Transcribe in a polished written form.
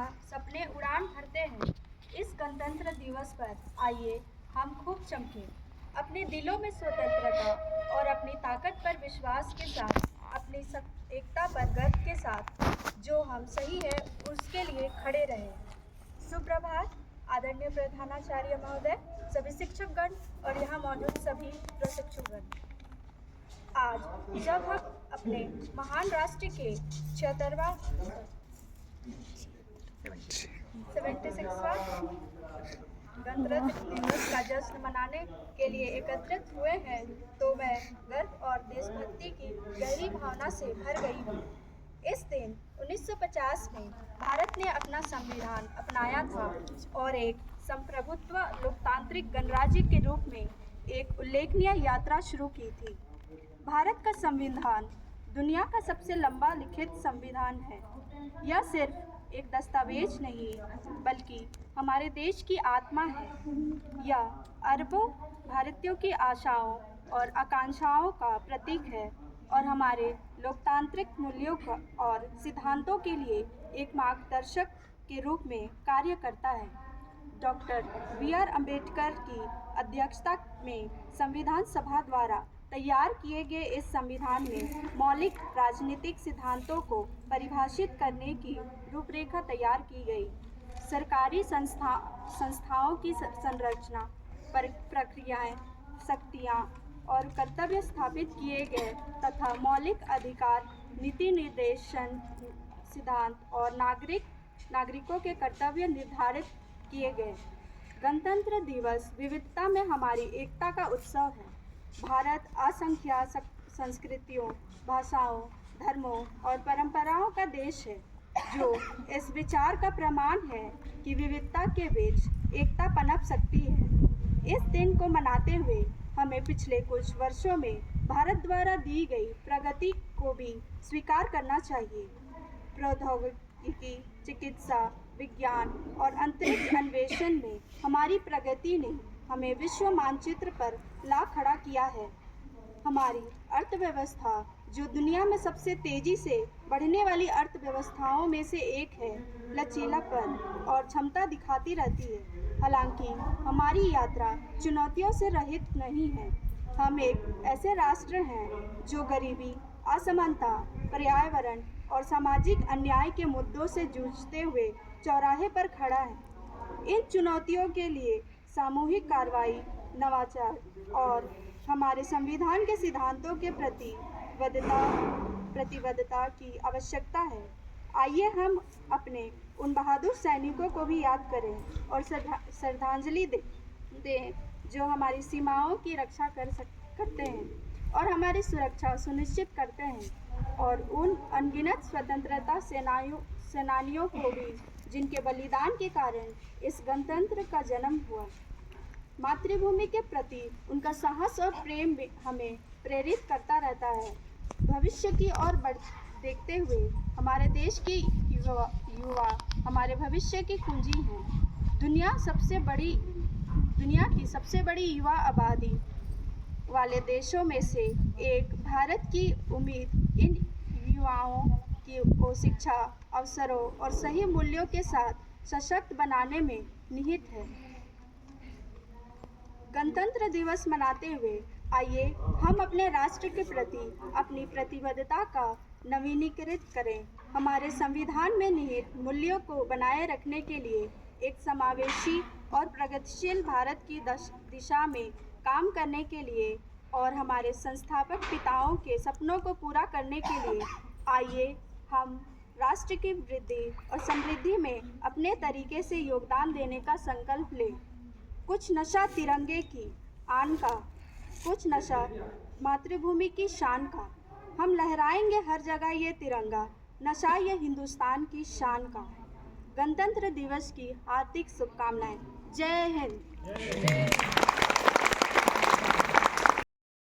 जहां सपने उड़ान भरते हैं। इस गणतंत्र दिवस पर आइए हम खूब चमकें, अपने दिलों में स्वतंत्रता और अपनी ताकत पर विश्वास के साथ, अपनी एकता पर गर्व के साथ, जो हम सही है उसके लिए खड़े रहें। सुप्रभात आदरणीय प्रधानाचार्य महोदय, सभी शिक्षकगण और यहाँ मौजूद सभी प्रशिक्षुगण। आज जब हम अपने महान राष्ट्र के 76वां गणतंत्र दिवस का जश्न मनाने के लिए एकत्रित हुए हैं, तो मैं गर्व और देशभक्ति की गहरी भावना से भर गई हूँ। इस दिन 1950 में भारत ने अपना संविधान अपनाया था और एक संप्रभुत्व लोकतांत्रिक गणराज्य के रूप में एक उल्लेखनीय यात्रा शुरू की थी। भारत का संविधान दुनिया का सबसे लंबा लिखित संविधान है। यह सिर्फ एक दस्तावेज नहीं, बल्कि हमारे देश की आत्मा है। यह अरबों भारतीयों की आशाओं और आकांक्षाओं का प्रतीक है और हमारे लोकतांत्रिक मूल्यों और सिद्धांतों के लिए एक मार्गदर्शक के रूप में कार्य करता है। Doctor B R. अम्बेडकर की अध्यक्षता में संविधान सभा द्वारा तैयार किए गए इस संविधान में मौलिक राजनीतिक सिद्धांतों को परिभाषित करने की रूपरेखा तैयार की गई। सरकारी संस्थाओं की संरचना, प्रक्रियाएं, शक्तियां और कर्तव्य स्थापित किए गए तथा मौलिक अधिकार, नीति निर्देशन सिद्धांत और नागरिकों के कर्तव्य निर्धारित किए गए। गणतंत्र दिवस विविधता में हमारी एकता का उत्सव है। भारत असंख्य संस्कृतियों, भाषाओं, धर्मों और परंपराओं का देश है, जो इस विचार का प्रमाण है कि विविधता के बीच एकता पनप सकती है। इस दिन को मनाते हुए हमें पिछले कुछ वर्षों में भारत द्वारा दी गई प्रगति को भी स्वीकार करना चाहिए। प्रौद्योगिकी, चिकित्सा, विज्ञान और अंतरिक्ष अन्वेषण में हमारी प्रगति ने हमें विश्व मानचित्र पर ला खड़ा किया है। हमारी अर्थव्यवस्था, जो दुनिया में सबसे तेजी से बढ़ने वाली अर्थव्यवस्थाओं में से एक है, लचीलापन और क्षमता दिखाती रहती है। हालांकि हमारी यात्रा चुनौतियों से रहित नहीं है। हम एक ऐसे राष्ट्र हैं जो गरीबी, असमानता, पर्यावरण और सामाजिक अन्याय के मुद्दों से जूझते हुए चौराहे पर खड़ा है। इन चुनौतियों के लिए सामूहिक कार्रवाई, नवाचार और हमारे संविधान के सिद्धांतों के प्रति प्रतिबद्धता की आवश्यकता है। आइए हम अपने उन बहादुर सैनिकों को भी याद करें और श्रद्धांजलि दें जो हमारी सीमाओं की रक्षा करते हैं और हमारी सुरक्षा सुनिश्चित करते हैं, और उन अनगिनत स्वतंत्रता सेनानियों को भी जिनके बलिदान के कारण इस गणतंत्र का जन्म हुआ। मातृभूमि के प्रति उनका साहस और प्रेम हमें प्रेरित करता रहता है। भविष्य की ओर देखते हुए हमारे देश के युवा हमारे भविष्य की कुंजी हैं। दुनिया की सबसे बड़ी युवा आबादी वाले देशों में से एक भारत की उम्मीद इन युवाओं को शिक्षा, अवसरों और सही मूल्यों के साथ सशक्त बनाने में निहित है। गणतंत्र दिवस मनाते हुए आइए हम अपने राष्ट्र के प्रति अपनी प्रतिबद्धता का नवीनीकृत करें। हमारे संविधान में निहित मूल्यों को बनाए रखने के लिए एक समावेशी और प्रगतिशील भारत की दिशा में काम करने के लिए और हमारे संस्थापक पिताओं के सपनों को पूरा करने के लिए आइए हम राष्ट्र की वृद्धि और समृद्धि में अपने तरीके से योगदान देने का संकल्प लें। कुछ नशा तिरंगे की आन का, कुछ नशा मातृभूमि की शान का। हम लहराएंगे हर जगह ये तिरंगा, नशा ये हिंदुस्तान की शान का। गणतंत्र दिवस की हार्दिक शुभकामनाएं। जय हिंद।